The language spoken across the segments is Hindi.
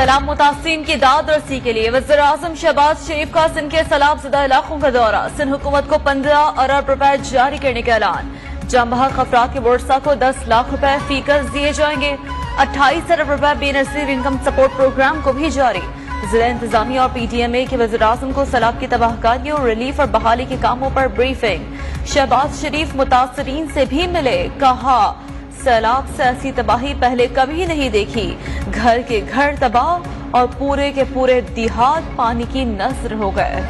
सैलाब मुतासिरीन की दाद रसी के लिए वज़ीर आज़म शहबाज शरीफ का सिंध के सैलाब ज़दा इलाकों का दौरा। सिंध हुकूमत को 15 अरब रुपए जारी करने का ऐलान। जाम बहक अफराद के वर्सा को 10 लाख रुपए फीकस दिए जाएंगे। 28 अरब रुपए बेनज़ीर इनकम सपोर्ट प्रोग्राम को भी जारी। जिला इंतजामिया और PTMA के वज़ीर आज़म को सैलाब की तबाहकारी और रिलीफ और बहाली के कामों पर ब्रीफिंग। शहबाज शरीफ मुतासिरीन से भी मिले, कहा सैलाब से ऐसी तबाही पहले कभी नहीं देखी। घर के घर तबाह और पूरे के पूरे देहात पानी की नज़र हो गए।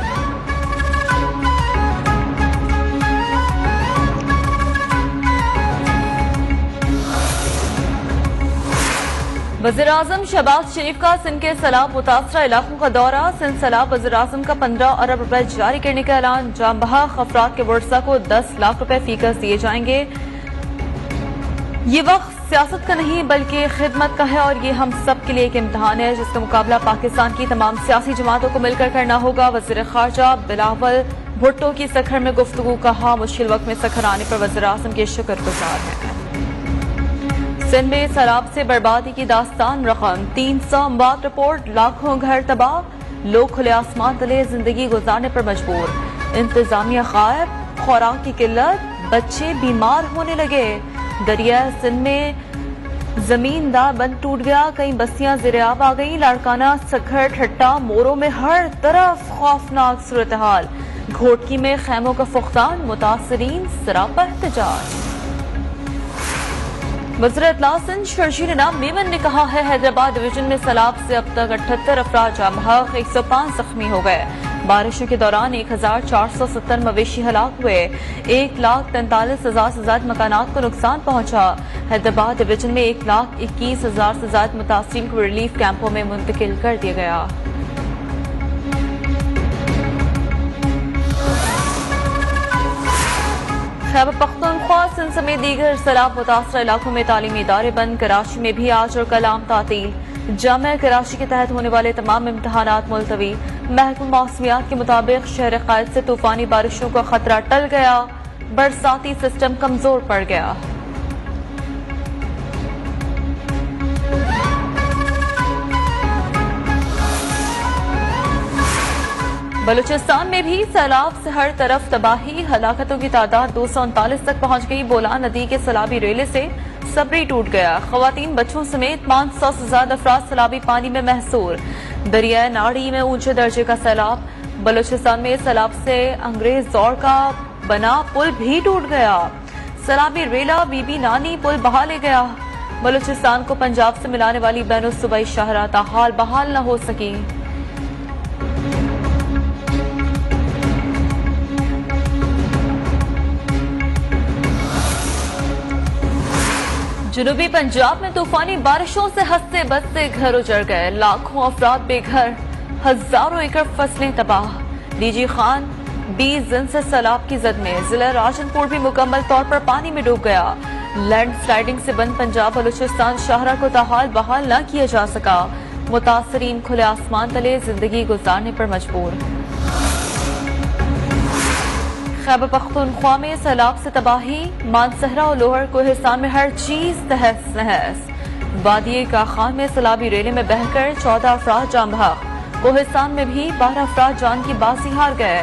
वज़ीर आज़म शहबाज शरीफ का सिंध के सैलाब मुतासरा इलाकों का दौरा। सिंध सैलाब वज़ीर आज़म का 15 अरब रुपए जारी करने का ऐलान। जाम बहक अफराद के वर्सा को 10 लाख रुपए फीकस दिए जाएंगे। ये वक्त सियासत का नहीं बल्कि खिदमत का है और ये हम सब के लिए एक इम्तिहान है जिसका मुकाबला पाकिस्तान की तमाम सियासी जमातों को मिलकर करना होगा। वज़ीर खारजा बिलावल भुट्टो की सखर में गुफ्तगू, कहा मुश्किल वक्त में सखर आने पर वज़ीर आज़म के शुक्रगुजार हैं। सिंध में सैलाब से बर्बादी की दास्तान रकम 300 अमवात रिपोर्ट। लाखों घर तबाह, लोग खुले आसमान तले जिंदगी गुजारने पर मजबूर। इंतजामिया गायब, खुराक की किल्लत, बच्चे बीमार होने लगे। दरिया सिंध में जमीन दा बंद टूट गया, कई बस्तियां ज़ेर-ए-आब आ गई। लाड़काना, सखर, ठट्टा, मोरों में हर तरफ खौफनाक सूरत हाल। घोटकी में खैमों का फुख्तान, मुतासरीन सरापा एहतजाज। वज़ीर इत्तला सिंध शर्जील इनाम मेमन ने कहा है हैदराबाद डिवीजन में सैलाब से अब तक 78 अफराद जाम बहक, 105 जख्मी हो गए। बारिशों के दौरान 1470 मवेशी हलाक हुए। 1,43,000 से ज्यादा मकानात को नुकसान पहुंचा। हैदराबाद डिवीजन में 1,21,000 से ज्यादा मुतासरीन को रिलीफ कैंपों में मुंतकिल कर दिया गया। खैबर पख्तूनख्वा सिंध समेत दीगर सैलाब मुतासरा इलाकों में तालीमी इदारे बंद। कराची में भी आज और कल आम तातील। जामिया कराची के तहत होने वाले तमाम इम्तहानात मुलतवी। महकमा मौसमियात के मुताबिक शहर क़ायद से तूफानी बारिशों का खतरा टल गया। बरसाती सिस्टम कमजोर पड़ गया। बलूचिस्तान में भी सैलाब से हर तरफ तबाही, हलाकतों की तादाद 239 तक पहुंच गई। बोलान नदी के सैलाबी रेले से सबरी टूट गया। खवातीन, बच्चों समेत 500 से ज्यादा अफराद सैलाबी पानी में महसूर। दरिया नाड़ी में ऊंचे दर्जे का सैलाब। बलूचिस्तान में सैलाब से अंग्रेज दौर का बना पुल भी टूट गया। सैलाबी रेला बीबी नानी पुल बहा ले गया। बलूचिस्तान को पंजाब से मिलाने वाली बैनुल सूबाई शाहराह ताहाल बहाल न हो सकी। जनूबी पंजाब में तूफानी बारिशों से हंसते बसते घर उजड़ गए। लाखों अफराद बेघर, हजारों एकड़ फसलें तबाह। डीजी खान 20 दिन से सैलाब की जद में। जिला राजनपुर भी मुकम्मल तौर पर पानी में डूब गया। लैंडस्लाइडिंग से बंद पंजाब बलूचिस्तान शाहराह को ताहाल बहाल न किया जा सका। मुतासरीन खुले आसमान तले जिंदगी गुजारने पर मजबूर। खैबर पख्तूनख्वा में सैलाब से तबाही। मानसहरा और लोहर कोहिस्तान में हर चीज तहस नहस। वादी काखान में सैलाबी रेले में बहकर 14 अफराद जाम बहक। कोहिस्तान में भी 12 अफराद जान की बाजी हार गए।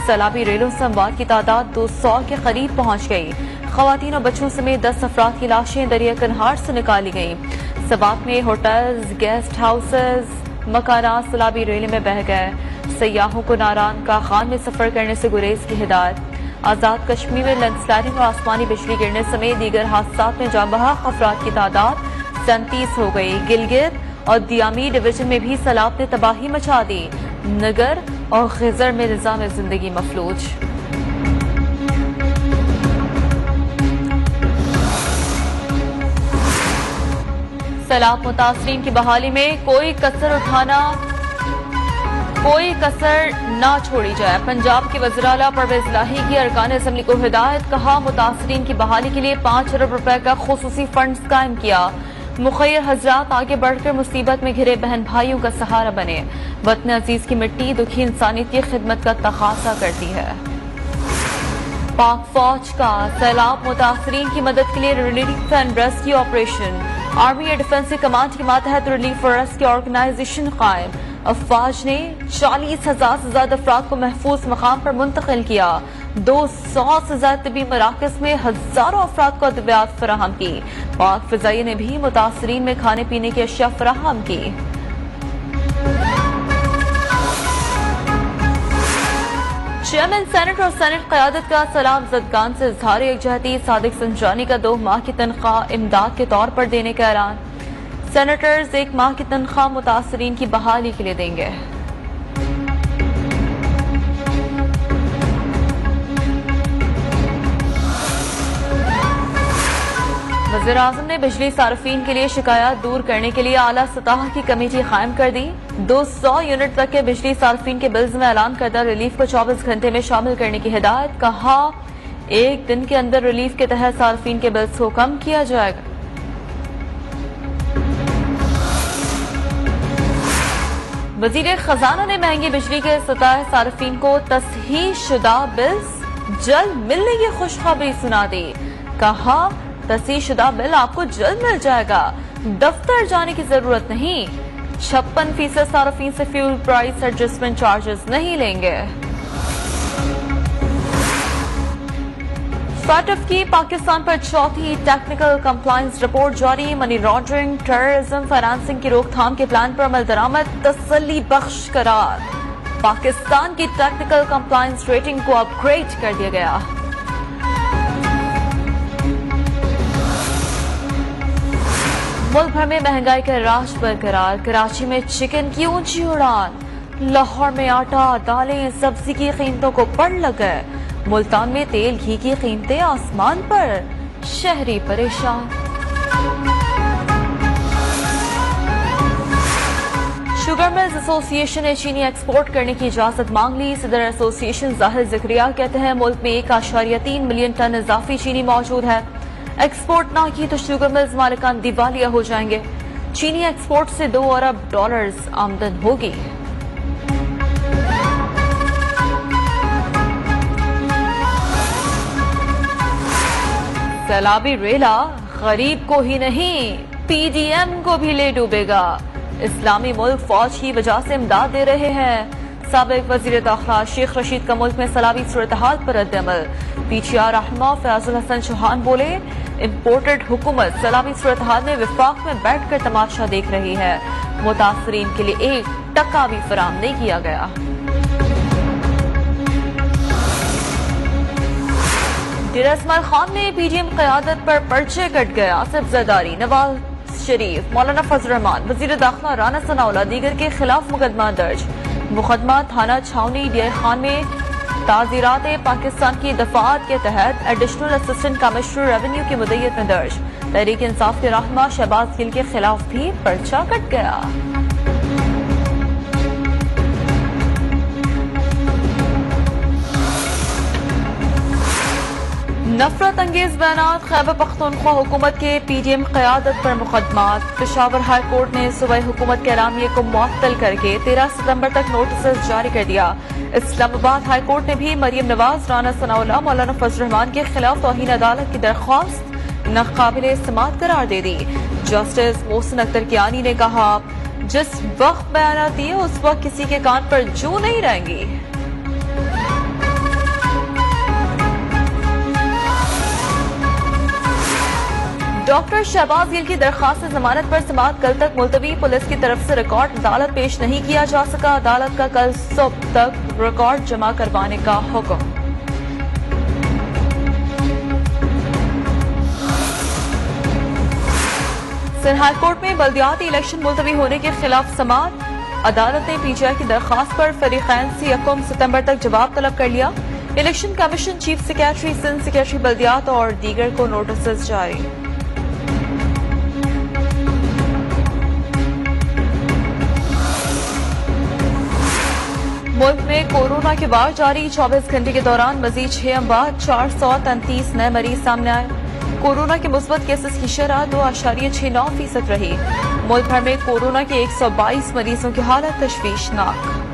सैलाबी रेलों से अमवात की तादाद 200 के करीब पहुंच गई। खवातीन और बच्चों समेत 10 अफराद की लाशें दरिया कन्हार से निकाली गईं। सबाक में होटल्स, गेस्ट हाउसेज, मकानात सैलाबी रेले में बह गए। सयाहों को नारान का खान में सफर करने से गुरेज की हिदायत। आजाद कश्मीर में लैंडस्लाइडिंग और आसमानी बिजली गिरने समेत दीगर हादसात में जाम बहक अफराद की तादाद 37 हो गई। गिलगित और दियामी डिवीजन में भी सैलाब ने तबाही मचा दी। नगर और खिजर में निजाम जिंदगी मफलूज। सैलाब मुतासरीन की बहाली में कोई कसर ना छोड़ी जाए। पंजाब के वज़ीर आला परवेज इलाही की अरकान असम्बली को हिदायत, कहा मुतासरीन की बहाली के लिए 5 अरब रुपए का खुसूसी फंड कायम किया। मुखय्यर हजरात आगे बढ़कर मुसीबत में घिरे बहन भाइयों का सहारा बने। वतन अजीज की मिट्टी दुखी इंसानियत की खिदमत का तकाजा करती है। पाक फौज का सैलाब मुतासरीन की मदद के लिए relief and rescue operation. Army air defensive command के मातहत रिलीफ और रेस्क्यू ऑर्गेनाइजेशन कायम। अफवाज ने 40,000 से ज्यादा अफराद को महफूज मकाम पर मुंतकिल किया। 200 से ज्यादा तबी मराकज में हजारों अफराद को अद्वियात फराहम की। पाक फिजाइया ने भी मुतासरीन में खाने पीने की अशिया फराहम की। चेयरमैन सेनेट और सेनेट क़यादत का सलाम जदगान से इजहार यकजहती। सादिक संजानी का 2 माह की तनख्वाह इमदाद के तौर पर देने का ऐलान। सेनेटर्स 1 माह की तनख्वाह मुतासरीन की बहाली के लिए देंगे। वज़ीर आज़म ने बिजली सार्फिन के लिए शिकायत दूर करने के लिए आला सतह की कमेटी कायम कर दी। 200 यूनिट तक के बिजली सार्फिन के बिल्स में ऐलान करदा रिलीफ को 24 घंटे में शामिल करने की हिदायत। कहा 1 दिन के अंदर रिलीफ के तहत सार्फिन के बिल्स को कम किया जाएगा। वजीर खजाना ने महंगी बिजली के सताए सार्फिन को तस्हीह शुदा बिल्स जल्द मिलने की खुशखबरी सुना दी। कहा तस्हीह शुदा बिल आपको जल्द मिल जाएगा, दफ्तर जाने की जरूरत नहीं। 56% सार्फिन से फ्यूल प्राइस एडजस्टमेंट चार्जेस नहीं लेंगे। फाटफ की पाकिस्तान पर 4थी टेक्निकल कंप्लायंस रिपोर्ट जारी। मनी लॉन्ड्रिंग, टेररिज्म, फाइनेंसिंग की रोकथाम के प्लान पर अमल दरामद, तसल्ली बख्श करार। पाकिस्तान की टेक्निकल कंप्लायंस रेटिंग को अपग्रेड कर दिया गया। मुल्क भर में महंगाई का राज बरकरार। कराची में चिकन की ऊंची उड़ान। लाहौर में आटा, दालें, सब्जी की कीमतों को पड़ लग गए। मुल्तान में तेल घी की कीमतें आसमान पर। शहरी परेशान। शुगर मिल्स एसोसिएशन ने चीनी एक्सपोर्ट करने की इजाजत मांग ली। सदर एसोसिएशन जाहिर ज़करिया कहते हैं मुल्क में 1.3 मिलियन टन इजाफी चीनी मौजूद है। एक्सपोर्ट ना की तो शुगर मिल्स मालिकान दिवालिया हो जाएंगे। चीनी एक्सपोर्ट से $2 अरब आमदन होगी। सैलाबी रेला गरीब को ही नहीं PDM को भी ले डूबेगा। इस्लामी मुल्क फौज की वजह से इमदाद दे रहे हैं। साबिक वजीर दाखिला शेख रशीद का मुल्क में सैलाबी सूरत-ए-हाल पर रद्द-ए-अमल। PTR रहनुमा फयाजुल हसन चौहान बोले इम्पोर्टेड हुकूमत सैलाबी सूरत-ए-हाल में विफाक में बैठकर तमाशा देख रही है। मुतासरीन के लिए 1 टका भी फराहम नहीं किया गया। डेरा इस्माइल खान में PDM क़यादत पर पर्चे कट गए। आसिफ जरदारी, नवाज शरीफ, मौलाना फजल रहमान, वजीर दाखिला राना सनाउल्लाह दीगर के खिलाफ मुकदमा दर्ज। मुकदमा थाना छावनी डीआई खान में ताज़ीरात पाकिस्तान की दफात के तहत एडिशनल असिस्टेंट कमिश्नर रेवेन्यू की मुद्दत में दर्ज। तहरीक इंसाफ के रहनुमा शहबाज गिल के खिलाफ भी पर्चा कट गया। नफरत अंगेज बयानात, खैबर पख्तूनख्वा हुकूमत के PDM क़यादत पर मुकदमात। पेशावर हाई कोर्ट ने सूबाई हुकूमत के एलामिये को मुअत्तल करके 13 सितंबर तक नोटिस जारी कर दिया। इस्लामाबाद हाई कोर्ट ने भी मरियम नवाज, राना सनाउल्लाह, मौलाना फजल रहमान के खिलाफ तौहीन अदालत की दरख्वास्त नाकाबिले इस्तेमाल करार दे दी। जस्टिस मोहसिन अख्तर कियानी ने कहा जिस वक्त बयानात दिए उस वक्त किसी के कान पर जू नहीं रहेंगी। डॉक्टर शहबाज गिल की दरखास्त जमानत पर समाअत कल तक मुलतवी। पुलिस की तरफ से रिकॉर्ड अदालत पेश नहीं किया जा सका। अदालत का कल सुबह तक रिकॉर्ड जमा करवाने का हुक्म। सिंध हाई कोर्ट में बल्दियाती इलेक्शन मुलतवी होने के खिलाफ समाअत। अदालत ने PGI की दरखास्त पर फरीकैन से 1 सितंबर तक जवाब तलब कर लिया। Election commission, chief secretary, Sindh secretary बल्दियात और दीगर को नोटिस जारी। मुल्क में कोरोना के वार जारी। 24 घंटे के दौरान मजीद 6 अमवात, 433 नए मरीज सामने आए। कोरोना के मुस्बत केसेस की शरह 2.69% रही। मुल्क भर में कोरोना के 122 मरीजों की हालत तशवीशनाक।